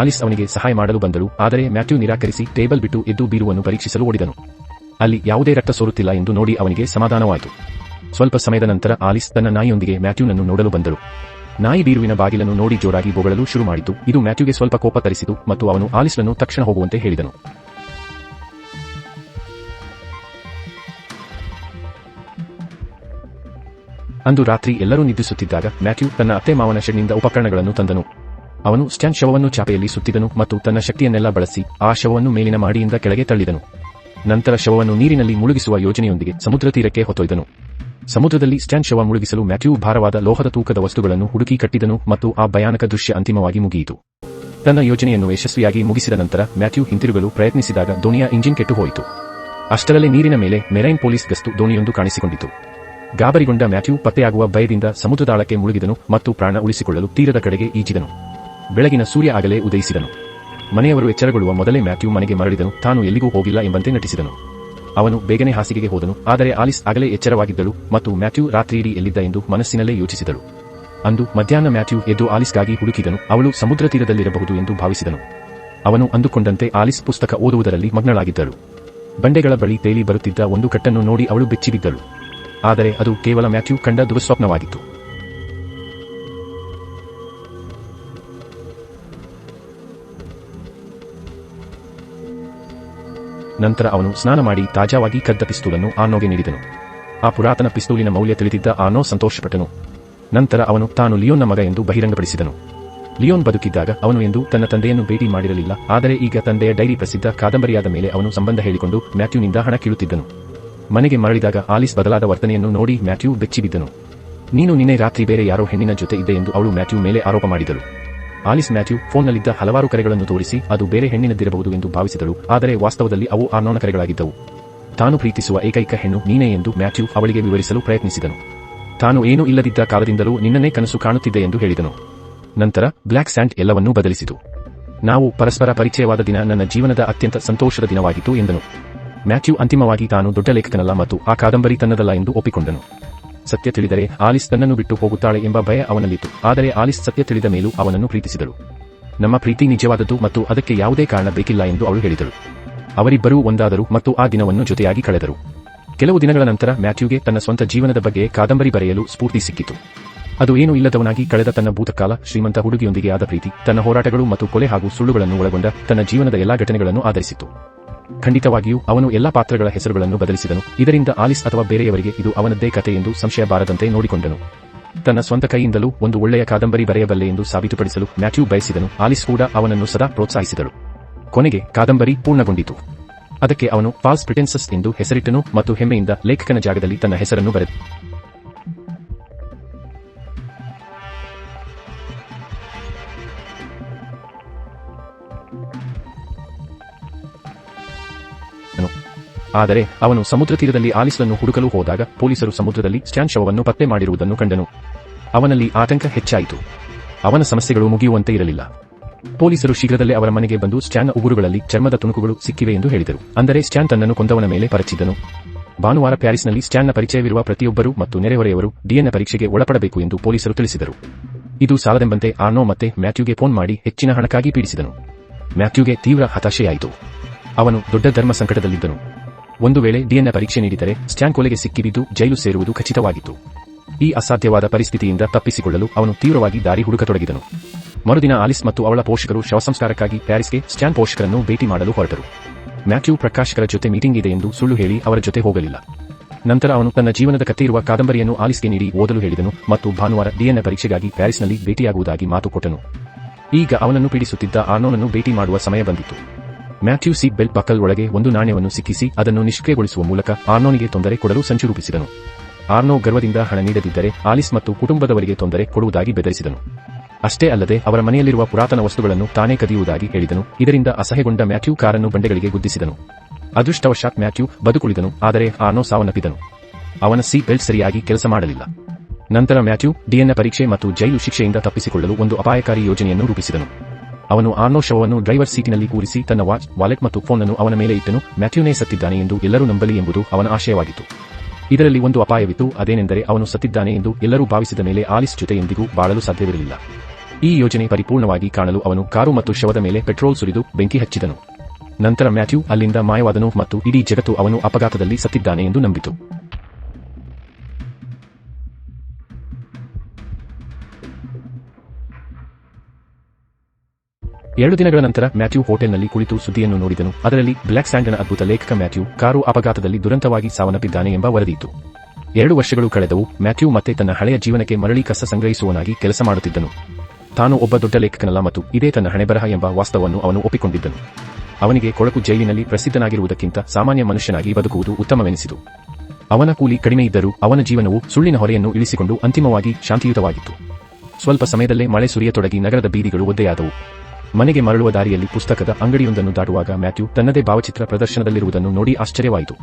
ಆಲಿಸ್ ಅವನಿಗೆ ಸಹಾಯ ಮಾಡಲು ಬಂದಳು. ಆದರೆ ಮ್ಯಾಥ್ಯೂ ನಿರಾಕರಿಸಿ ಟೇಬಲ್ ಬಿಟ್ಟು ಎದ್ದು ಬೀರುವನ್ನು ಪರೀಕ್ಷಿಸಲು ಓಡಿದನು. ಅಲ್ಲಿ ಯಾವುದೇ ರಕ್ತ ಸೋರುತ್ತಿಲ್ಲ ಎಂದು ನೋಡಿ ಅವನಿಗೆ ಸಮಾಧಾನವಾಯಿತು. ಸ್ವಲ್ಪ ಸಮಯದ ನಂತರ ಆಲಿಸ್ ತನ್ನ ನಾಯಿಯೊಂದಿಗೆ ಮ್ಯಾಥ್ಯೂನನ್ನು ನೋಡಲು ಬಂದಳು. ನಾಯಿ ಬೀರುವಿನ ಬಾಗಿಲನ್ನು ನೋಡಿ ಜೋರಾಗಿ ಬೊಗಳಲು ಶುರು ಮಾಡಿತು. ಇದು ಮ್ಯಾಥ್ಯೂಗೆ ಸ್ವಲ್ಪ ಕೋಪ ತರಿಸಿತು ಮತ್ತು ಅವನು ಆಲಿಸ್ನನ್ನು ತಕ್ಷಣ ಹೋಗುವಂತೆ ಹೇಳಿದನು. ಅಂದು ರಾತ್ರಿ ಎಲ್ಲರೂ ನಿದ್ರಿಸುತ್ತಿದ್ದಾಗ ಮ್ಯಾಥ್ಯೂ ತನ್ನ ಅತ್ತೆ ಮಾವನ ಶೆಡ್ನಿಂದ ಉಪಕರಣಗಳನ್ನು ತಂದನು. ಅವನು ಸ್ಟ್ಯಾನ್ ಶವವನ್ನು ಚಾಪೆಯಲ್ಲಿ ಸುತ್ತಿದನು ಮತ್ತು ತನ್ನ ಶಕ್ತಿಯನ್ನೆಲ್ಲ ಬಳಸಿ ಆ ಶವವನ್ನು ಮೇಲಿನ ಮಾಡಿಯಿಂದ ಕೆಳಗೆ ತಳ್ಳಿದನು. ನಂತರ ಶವವನ್ನು ನೀರಿನಲ್ಲಿ ಮುಳುಗಿಸುವ ಯೋಜನೆಯೊಂದಿಗೆ ಸಮುದ್ರ ತೀರಕ್ಕೆ ಹೊತ್ತೊಯ್ದನು. ಸಮುದ್ರದಲ್ಲಿ ಸ್ಟ್ಯಾನ್ ಶವ ಮುಳುಗಿಸಲು ಮ್ಯಾಥ್ಯೂ ಭಾರವಾದ ಲೋಹದ ತೂಕದ ವಸ್ತುಗಳನ್ನು ಹುಡುಕಿ ಕಟ್ಟಿದನು ಮತ್ತು ಆ ಭಯಾನಕ ದೃಶ್ಯ ಅಂತಿಮವಾಗಿ ಮುಗಿಯಿತು. ತನ್ನ ಯೋಜನೆಯನ್ನು ಯಶಸ್ವಿಯಾಗಿ ಮುಗಿಸಿದ ನಂತರ ಮ್ಯಾಥ್ಯೂ ಹಿಂತಿರುಗಲು ಪ್ರಯತ್ನಿಸಿದಾಗ ದೋಣಿಯ ಇಂಜಿನ್ ಕೆಟ್ಟು ಹೋಯಿತು. ಅಷ್ಟರಲ್ಲೇ ನೀರಿನ ಮೇಲೆ ಮೆರೈನ್ ಪೊಲೀಸ್ ಗಸ್ತು ದೋಣಿಯೊಂದು ಕಾಣಿಸಿಕೊಂಡಿತು. ಗಾಬರಿಗೊಂಡ ಮ್ಯಾಥ್ಯೂ ಪತ್ತೆಯಾಗುವ ಭಯದಿಂದ ಸಮುದ್ರದಾಳಕ್ಕೆ ಮುಳುಗಿದನು ಮತ್ತು ಪ್ರಾಣ ಉಳಿಸಿಕೊಳ್ಳಲು ತೀರದ ಕಡೆಗೆ ಈಜಿದನು. ಬೆಳಗಿನ ಸೂರ್ಯ ಆಗಲೇ ಉದಯಿಸಿದನು. ಮನೆಯವರು ಎಚ್ಚರಗೊಳ್ಳುವ ಮೊದಲೇ ಮ್ಯಾಥ್ಯೂ ಮನೆಗೆ ಮರಳಿದನು. ತಾನು ಎಲ್ಲಿಗೂ ಹೋಗಿಲ್ಲ ಎಂಬಂತೆ ನಟಿಸಿದನು. ಅವನು ಬೇಗನೆ ಹಾಸಿಗೆಗೆ ಹೋದನು. ಆದರೆ ಆಲಿಸ್ ಆಗಲೇ ಎಚ್ಚರವಾಗಿದ್ದಳು ಮತ್ತು ಮ್ಯಾಥ್ಯೂ ರಾತ್ರಿಯಿಡೀ ಎಲ್ಲಿದ್ದ ಎಂದು ಮನಸ್ಸಿನಲ್ಲೇ ಯೋಚಿಸಿದಳು. ಅಂದು ಮಧ್ಯಾಹ್ನ ಮ್ಯಾಥ್ಯೂ ಎದ್ದು ಆಲಿಸ್ಗಾಗಿ ಹುಡುಕಿದನು. ಅವಳು ಸಮುದ್ರ ತೀರದಲ್ಲಿರಬಹುದು ಎಂದು ಭಾವಿಸಿದನು. ಅವನು ಅಂದುಕೊಂಡಂತೆ ಆಲಿಸ್ ಪುಸ್ತಕ ಓದುವುದರಲ್ಲಿ ಮಗ್ನಳಾಗಿದ್ದಳು. ಬಂಡೆಗಳ ಬಳಿ ತೇಲಿ ಬರುತ್ತಿದ್ದ ಒಂದು ಕಟ್ಟನ್ನು ನೋಡಿ ಅವಳು ಬೆಚ್ಚಿಬಿದ್ದಳು. ಆದರೆ ಅದು ಕೇವಲ ಮ್ಯಾಥ್ಯೂ ಕಂಡ ದುಃಸ್ವಪ್ನವಾಗಿತ್ತು. ನಂತರ ಅವನು ಸ್ನಾನ ಮಾಡಿ ತಾಜಾವಾಗಿ ಕದ್ದ ಪಿಸ್ತೂಲನ್ನು ಆರ್ನೋಗೆ ನೀಡಿದನು. ಆ ಪುರಾತನ ಪಿಸ್ತೂಲಿನ ಮೌಲ್ಯ ತಿಳಿದಿದ್ದ ಆರ್ನೋ ಸಂತೋಷಪಟ್ಟನು. ನಂತರ ಅವನು ತಾನು ಲಿಯೋನ್ನ ಮಗ ಎಂದು ಬಹಿರಂಗಪಡಿಸಿದನು. ಲಿಯೋನ್ ಬದುಕಿದ್ದಾಗ ಅವನು ಎಂದು ತನ್ನ ತಂದೆಯನ್ನು ಭೇಟಿ ಮಾಡಿರಲಿಲ್ಲ. ಆದರೆ ಈಗ ತಂದೆಯ ಡೈರಿ ಪ್ರಸಿದ್ಧ ಕಾದಂಬರಿಯಾದ ಮೇಲೆ ಅವನು ಸಂಬಂಧ ಹೇಳಿಕೊಂಡು ಮ್ಯಾಥ್ಯೂನಿಂದ ಹಣ ಕೀಳುತ್ತಿದ್ದನು. ಮನೆಗೆ ಮರಳಿದಾಗ ಆಲಿಸ್ ಬದಲಾದ ವರ್ತನೆಯನ್ನು ನೋಡಿ ಮ್ಯಾಥ್ಯೂ ಬೆಚ್ಚಿಬಿದ್ದನು. ನೀನು ನಿನ್ನೆ ರಾತ್ರಿ ಬೇರೆ ಯಾರೋ ಹೆಣ್ಣಿನ ಜೊತೆ ಇದ್ದೆ ಎಂದು ಅವಳು ಮ್ಯಾಥ್ಯೂ ಮೇಲೆ ಆರೋಪ ಮಾಡಿದಳು. ಆಲಿಸ್ ಮ್ಯಾಥ್ಯೂ ಫೋನ್ನಲ್ಲಿದ್ದ ಹಲವಾರು ಕರೆಗಳನ್ನು ತೋರಿಸಿ ಅದು ಬೇರೆ ಹೆಣ್ಣಿನದ್ದಿರಬಹುದು ಎಂದು ಭಾವಿಸಿದಳು. ಆದರೆ ವಾಸ್ತವದಲ್ಲಿ ಅವು ಆರ್ನೋನ ಕರೆಗಳಾಗಿದ್ದವು. ತಾನು ಪ್ರೀತಿಸುವ ಏಕೈಕ ಹೆಣ್ಣು ನೀನೇ ಎಂದು ಮ್ಯಾಥ್ಯೂ ಅವಳಿಗೆ ವಿವರಿಸಲು ಪ್ರಯತ್ನಿಸಿದನು. ತಾನು ಏನೂ ಇಲ್ಲದಿದ್ದ ಕಾಲದಿಂದಲೂ ನಿನ್ನನ್ನೇ ಕನಸು ಕಾಣುತ್ತಿದ್ದೆ ಎಂದು ಹೇಳಿದನು. ನಂತರ ಬ್ಲ್ಯಾಕ್ ಸ್ಯಾಂಡ್ ಎಲ್ಲವನ್ನೂ ಬದಲಿಸಿತು. ನಾವು ಪರಸ್ಪರ ಪರಿಚಯವಾದ ದಿನ ನನ್ನ ಜೀವನದ ಅತ್ಯಂತ ಸಂತೋಷದ ದಿನವಾಗಿತ್ತು ಎಂದನು. ಮ್ಯಾಥ್ಯೂ ಅಂತಿಮವಾಗಿ ತಾನು ದೊಡ್ಡ ಲೇಖಕನಲ್ಲ ಮತ್ತು ಆ ಕಾದಂಬರಿ ತನ್ನದಲ್ಲ ಎಂದು ಒಪ್ಪಿಕೊಂಡನು. ಸತ್ಯ ತಿಳಿದರೆ ಆಲಿಸ್ ತನ್ನನ್ನು ಬಿಟ್ಟು ಹೋಗುತ್ತಾಳೆ ಎಂಬ ಭಯ ಅವನಲ್ಲಿತ್ತು. ಆದರೆ ಆಲಿಸ್ ಸತ್ಯ ತಿಳಿದ ಮೇಲೂ ಅವನನ್ನು ಪ್ರೀತಿಸಿದಳು. ನಮ್ಮ ಪ್ರೀತಿ ನಿಜವಾದದ್ದು ಮತ್ತು ಅದಕ್ಕೆ ಯಾವುದೇ ಕಾರಣ ಬೇಕಿಲ್ಲ ಎಂದು ಅವಳು ಹೇಳಿದಳು. ಅವರಿಬ್ಬರೂ ಒಂದಾದರು ಮತ್ತು ಆ ದಿನವನ್ನು ಜೊತೆಯಾಗಿ ಕಳೆದರು. ಕೆಲವು ದಿನಗಳ ನಂತರ ಮ್ಯಾಥ್ಯೂಗೆ ತನ್ನ ಸ್ವಂತ ಜೀವನದ ಬಗ್ಗೆ ಕಾದಂಬರಿ ಬರೆಯಲು ಸ್ಫೂರ್ತಿ ಸಿಕ್ಕಿತು. ಅದು ಏನೂ ಇಲ್ಲದವನಾಗಿ ಕಳೆದ ತನ್ನ ಭೂತಕಾಲ, ಶ್ರೀಮಂತ ಹುಡುಗಿಯೊಂದಿಗೆ ಆದ ಪ್ರೀತಿ, ತನ್ನ ಹೋರಾಟಗಳು ಮತ್ತು ಕೊಲೆ ಹಾಗೂ ಸುಳ್ಳುಗಳನ್ನು ಒಳಗೊಂಡ ತನ್ನ ಜೀವನದ ಎಲ್ಲಾ ಘಟನೆಗಳನ್ನು ಆಧರಿಸಿತ್ತು. ಖಂಡಿತವಾಗಿಯೂ ಅವನು ಎಲ್ಲಾ ಪಾತ್ರಗಳ ಹೆಸರುಗಳನ್ನು ಬದಲಿಸಿದನು. ಇದರಿಂದ ಆಲಿಸ್ ಅಥವಾ ಬೇರೆಯವರಿಗೆ ಇದು ಅವನದ್ದೇ ಕತೆ ಎಂದು ಸಂಶಯ ಬಾರದಂತೆ ನೋಡಿಕೊಂಡನು. ತನ್ನ ಸ್ವಂತ ಕೈಯಿಂದಲೂ ಒಂದು ಒಳ್ಳೆಯ ಕಾದಂಬರಿ ಬರೆಯಬಲ್ಲೆ ಎಂದು ಸಾಬೀತುಪಡಿಸಲು ಮ್ಯಾಥ್ಯೂ ಬಯಸಿದನು. ಆಲಿಸ್ ಕೂಡ ಅವನನ್ನು ಸದಾ ಪ್ರೋತ್ಸಾಹಿಸಿದಳು. ಕೊನೆಗೆ ಕಾದಂಬರಿ ಪೂರ್ಣಗೊಂಡಿತು. ಅದಕ್ಕೆ ಅವನು ಫಾಲ್ಸ್ ಪ್ರಿಟೆನ್ಸಸ್ ಎಂದು ಹೆಸರಿಟ್ಟನು ಮತ್ತು ಹೆಮ್ಮೆಯಿಂದ ಲೇಖಕನ ಜಾಗದಲ್ಲಿ ತನ್ನ ಹೆಸರನ್ನು ಬರೆದ. ಆದರೆ ಅವನು ಸಮುದ್ರ ತೀರದಲ್ಲಿ ಆಲಿಸ್ನನ್ನು ಹುಡುಕಲು ಹೋದಾಗ ಪೊಲೀಸರು ಸಮುದ್ರದಲ್ಲಿ ಸ್ಟ್ಯಾನ್ ಶವವನ್ನು ಪತ್ತೆ ಮಾಡಿರುವುದನ್ನು ಕಂಡನು. ಅವನಲ್ಲಿ ಆತಂಕ ಹೆಚ್ಚಾಯಿತು. ಅವನ ಸಮಸ್ಯೆಗಳು ಮುಗಿಯುವಂತೆ ಇರಲಿಲ್ಲ. ಪೊಲೀಸರು ಶೀಘ್ರದಲ್ಲೇ ಅವರ ಮನೆಗೆ ಬಂದು ಸ್ಟ್ಯಾನ್ನ ಉಗುರುಗಳಲ್ಲಿ ಚರ್ಮದ ತುಣುಕುಗಳು ಸಿಕ್ಕಿವೆ ಎಂದು ಹೇಳಿದರು. ಅಂದರೆ ಸ್ಟ್ಯಾನ್ ತನ್ನನ್ನು ಕೊಂದವನ ಮೇಲೆ ಪರಚಿದ್ದನು. ಭಾನುವಾರ ಪ್ಯಾರಿಸ್ನಲ್ಲಿ ಸ್ಟ್ಯಾನ್ನ ಪರಿಚಯವಿರುವ ಪ್ರತಿಯೊಬ್ಬರು ಮತ್ತು ನೆರೆಹೊರೆಯವರು ಡಿಎನ್ಎ ಪರೀಕ್ಷೆಗೆ ಒಳಪಡಬೇಕು ಎಂದು ಪೊಲೀಸರು ತಿಳಿಸಿದರು. ಇದು ಸಾಲದೆಂಬಂತೆ ಆರ್ನೋ ಮತ್ತೆ ಮ್ಯಾಥ್ಯೂಗೆ ಫೋನ್ ಮಾಡಿ ಹೆಚ್ಚಿನ ಹಣಕ್ಕಾಗಿ ಪೀಡಿಸಿದನು. ಮ್ಯಾಥ್ಯೂಗೆ ತೀವ್ರ ಹತಾಶೆಯಾಯಿತು. ಅವನು ದೊಡ್ಡ ಧರ್ಮ ಸಂಕಟದಲ್ಲಿದ್ದನು. ಒಂದು ವೇಳೆ ಡಿಎನ್ಎ ಪರೀಕ್ಷೆ ನೀಡಿದರೆ ಸ್ಟ್ಯಾನ್ ಕೊಲೆಗೆ ಸಿಕ್ಕಿಬಿದ್ದು ಜೈಲು ಸೇರುವುದು ಖಚಿತವಾಗಿತ್ತು. ಈ ಅಸಾಧ್ಯವಾದ ಪರಿಸ್ಥಿತಿಯಿಂದ ತಪ್ಪಿಸಿಕೊಳ್ಳಲು ಅವನು ತೀವ್ರವಾಗಿ ದಾರಿ ಹುಡುಕತೊಡಗಿದನು. ಮರುದಿನ ಆಲಿಸ್ ಮತ್ತು ಅವಳ ಪೋಷಕರು ಶವಸಂಸ್ಕಾರಕ್ಕಾಗಿ ಪ್ಯಾರಿಸ್ಗೆ ಸ್ಟ್ಯಾನ್ ಪೋಷಕರನ್ನು ಭೇಟಿ ಮಾಡಲು ಹೊರಟರು. ಮ್ಯಾಥ್ಯೂ ಪ್ರಕಾಶಕರ ಜೊತೆ ಮೀಟಿಂಗ್ ಇದೆ ಎಂದು ಸುಳ್ಳು ಹೇಳಿ ಅವರ ಜೊತೆ ಹೋಗಲಿಲ್ಲ. ನಂತರ ಅವನು ತನ್ನ ಜೀವನದ ಕಥೆ ಇರುವ ಕಾದಂಬರಿಯನ್ನು ಆಲಿಸ್ಗೆ ನೀಡಿ ಓದಲು ಹೇಳಿದನು ಮತ್ತು ಭಾನುವಾರ ಡಿಎನ್ಎ ಪರೀಕ್ಷೆಗಾಗಿ ಪ್ಯಾರಿಸ್ನಲ್ಲಿ ಭೇಟಿಯಾಗುವುದಾಗಿ ಮಾತು ಕೊಟ್ಟನು. ಈಗ ಅವನನ್ನು ಪೀಡಿಸುತ್ತಿದ್ದ ಆರ್ನೋನನ್ನು ಭೇಟಿ ಮಾಡುವ ಸಮಯ ಬಂದಿತ್ತು. ಮ್ಯಾಥ್ಯೂ ಸೀಟ್ ಬೆಲ್ಟ್ ಬಕ್ಕಲ್ ಒಳಗೆ ಒಂದು ನಾಣ್ಯವನ್ನು ಸಿಕ್ಕಿಸಿ ಅದನ್ನು ನಿಷ್ಕ್ರಿಯಗೊಳಿಸುವ ಮೂಲಕ ಆರ್ನೋನಿಗೆ ತೊಂದರೆ ಕೊಡಲು ಸಂಚು ರೂಪಿಸಿದನು. ಆರ್ನೋ ಗರ್ವದಿಂದ ಹಣ ನೀಡದಿದ್ದರೆ ಆಲಿಸ್ ಮತ್ತು ಕುಟುಂಬದವರಿಗೆ ತೊಂದರೆ ಕೊಡುವುದಾಗಿ ಬೆದರಿಸಿದನು. ಅಷ್ಟೇ ಅಲ್ಲದೆ ಅವರ ಮನೆಯಲ್ಲಿರುವ ಪುರಾತನ ವಸ್ತುಗಳನ್ನು ತಾನೇ ಕದಿಯುವುದಾಗಿ ಹೇಳಿದನು. ಇದರಿಂದ ಅಸಹ್ಯಗೊಂಡ ಮ್ಯಾಥ್ಯೂ ಕಾರನ್ನು ಬಂಡೆಗಳಿಗೆ ಗುದ್ದಿಸಿದನು. ಅದೃಷ್ಟವಶಾತ್ ಮ್ಯಾಥ್ಯೂ ಬದುಕುಳಿದನು. ಆದರೆ ಆರ್ನೋ ಸಾವನ್ನಪ್ಪಿದನು. ಅವನ ಸೀಟ್ ಬೆಲ್ಟ್ ಸರಿಯಾಗಿ ಕೆಲಸ ಮಾಡಲಿಲ್ಲ. ನಂತರ ಮ್ಯಾಥ್ಯೂ ಡಿಎನ್ಎ ಪರೀಕ್ಷೆ ಮತ್ತು ಜೈಲು ಶಿಕ್ಷೆಯಿಂದ ತಪ್ಪಿಸಿಕೊಳ್ಳಲು ಒಂದು ಅಪಾಯಕಾರಿ ಯೋಜನೆಯನ್ನು ರೂಪಿಸಿದನು. ಅವನು ಆರ್ನೋ ಶವವನ್ನು ಡ್ರೈವರ್ ಸೀಟಿನಲ್ಲಿ ಕೂರಿಸಿ ತನ್ನ ವಾಚ್, ವಾಲೆಟ್ ಮತ್ತು ಫೋನ್ ಅನ್ನು ಅವನ ಮೇಲೆ ಇಟ್ಟನು. ಮ್ಯಾಥ್ಯೂನೇ ಸತ್ತಿದ್ದಾನೆ ಎಂದು ಎಲ್ಲರೂ ನಂಬಲಿ ಎಂಬುದು ಅವನ ಆಶಯವಾಗಿತ್ತು. ಇದರಲ್ಲಿ ಒಂದು ಅಪಾಯವಿತ್ತು. ಅದೇನೆಂದರೆ ಅವನು ಸತ್ತಿದ್ದಾನೆ ಎಂದು ಎಲ್ಲರೂ ಭಾವಿಸಿದ ಮೇಲೆ ಆಲಿಸ್ ಜೊತೆ ಎಂದಿಗೂ ಬಾಳಲು ಸಾಧ್ಯವಿರಲಿಲ್ಲ. ಈ ಯೋಜನೆ ಪರಿಪೂರ್ಣವಾಗಿ ಕಾಣಲು ಅವನು ಕಾರು ಮತ್ತು ಶವದ ಮೇಲೆ ಪೆಟ್ರೋಲ್ ಸುರಿದು ಬೆಂಕಿ ಹಚ್ಚಿದನು. ನಂತರ ಮ್ಯಾಥ್ಯೂ ಅಲ್ಲಿಂದ ಮಾಯವಾದನು ಮತ್ತು ಇಡೀ ಜಗತ್ತು ಅವನು ಅಪಘಾತದಲ್ಲಿ ಸತ್ತಿದ್ದಾನೆ ಎಂದು ನಂಬಿತು. 2 ದಿನಗಳ ನಂತರ ಮ್ಯಾಥ್ಯೂ ಹೋಟೆಲ್ನಲ್ಲಿ ಕುಳಿತು ಸುದ್ದಿಯನ್ನು ನೋಡಿದನು. ಅದರಲ್ಲಿ ಬ್ಲ್ಯಾಕ್ ಸ್ಯಾಂಡನ ಅದ್ಭುತ ಲೇಖಕ ಮ್ಯಾಥ್ಯೂ ಕಾರು ಅಪಘಾತದಲ್ಲಿ ದುರಂತವಾಗಿ ಸಾವನ್ನಪ್ಪಿದ್ದಾನೆ ಎಂಬ ವರದಿಯಿತ್ತು. 2 ವರ್ಷಗಳು ಕಳೆದವು. ಮ್ಯಾಥ್ಯೂ ಮತ್ತೆ ತನ್ನ ಹಳೆಯ ಜೀವನಕ್ಕೆ ಮರಳಿ ಕಸ ಸಂಗ್ರಹಿಸುವವನಾಗಿ ಕೆಲಸ ಮಾಡುತ್ತಿದ್ದನು. ತಾನು ಒಬ್ಬ ದೊಡ್ಡ ಲೇಖಕನಲ್ಲ ಮತ್ತು ಇದೇ ತನ್ನ ಹಣೆಬರಹ ಎಂಬ ವಾಸ್ತವವನ್ನು ಅವನು ಒಪ್ಪಿಕೊಂಡಿದ್ದನು. ಅವನಿಗೆ ಕೊಳಕು ಜೈಲಿನಲ್ಲಿ ಪ್ರಸಿದ್ಧನಾಗಿರುವುದಕ್ಕಿಂತ ಸಾಮಾನ್ಯ ಮನುಷ್ಯನಾಗಿ ಬದುಕುವುದು ಉತ್ತಮವೆನಿಸಿತು. ಅವನ ಕೂಲಿ ಕಡಿಮೆಯಿದ್ದರೂ ಅವನ ಜೀವನವು ಸುಳ್ಳಿನ ಹೊರೆಯನ್ನು ಇಳಿಸಿಕೊಂಡು ಅಂತಿಮವಾಗಿ ಶಾಂತಿಯುತವಾಗಿತ್ತು. ಸ್ವಲ್ಪ ಸಮಯದಲ್ಲೇ ಮಳೆ ಸುರಿಯತೊಡಗಿ ನಗರದ ಬೀದಿಗಳು ಒದ್ದೆಯಾದವು. ಮನೆಗೆ ಮರಳುವ ದಾರಿಯಲ್ಲಿ ಪುಸ್ತಕದ ಅಂಗಡಿಯೊಂದನ್ನು ದಾಟುವಾಗ ಮ್ಯಾಥ್ಯೂ ತನ್ನದೇ ಭಾವಚಿತ್ರ ಪ್ರದರ್ಶನದಲ್ಲಿರುವುದನ್ನು ನೋಡಿ ಆಶ್ಚರ್ಯವಾಯಿತು.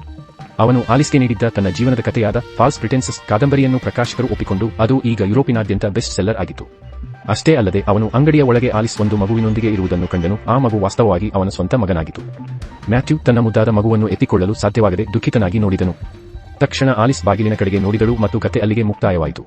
ಅವನು ಆಲಿಸ್ಗೆ ನೀಡಿದ್ದ ತನ್ನ ಜೀವನದ ಕಥೆಯಾದ ಫಾಲ್ಸ್ ಪ್ರಿಟೆನ್ಸಸ್ ಕಾದಂಬರಿಯನ್ನು ಪ್ರಕಾಶಕರು ಒಪ್ಪಿಕೊಂಡು ಅದು ಈಗ ಯುರೋಪಿನಾದ್ಯಂತ ಬೆಸ್ಟ್ ಸೆಲ್ಲರ್ ಆಗಿತ್ತು. ಅಷ್ಟೇ ಅಲ್ಲದೆ ಅವನು ಅಂಗಡಿಯ ಒಳಗೆ ಆಲಿಸ್ ಒಂದು ಮಗುವಿನೊಂದಿಗೆ ಇರುವುದನ್ನು ಕಂಡನು. ಆ ಮಗು ವಾಸ್ತವವಾಗಿ ಅವನ ಸ್ವಂತ ಮಗನಾಗಿತ್ತು. ಮ್ಯಾಥ್ಯೂ ತನ್ನ ಮುದ್ದಾದ ಮಗುವನ್ನು ಎತ್ತಿಕೊಳ್ಳಲು ಸಾಧ್ಯವಾಗದೆ ದುಃಖಿತನಾಗಿ ನೋಡಿದನು. ತಕ್ಷಣ ಆಲಿಸ್ ಬಾಗಿಲಿನ ಕಡೆಗೆ ನೋಡಿದಳು ಮತ್ತು ಕತೆ ಅಲ್ಲಿಗೆ ಮುಕ್ತಾಯವಾಯಿತು.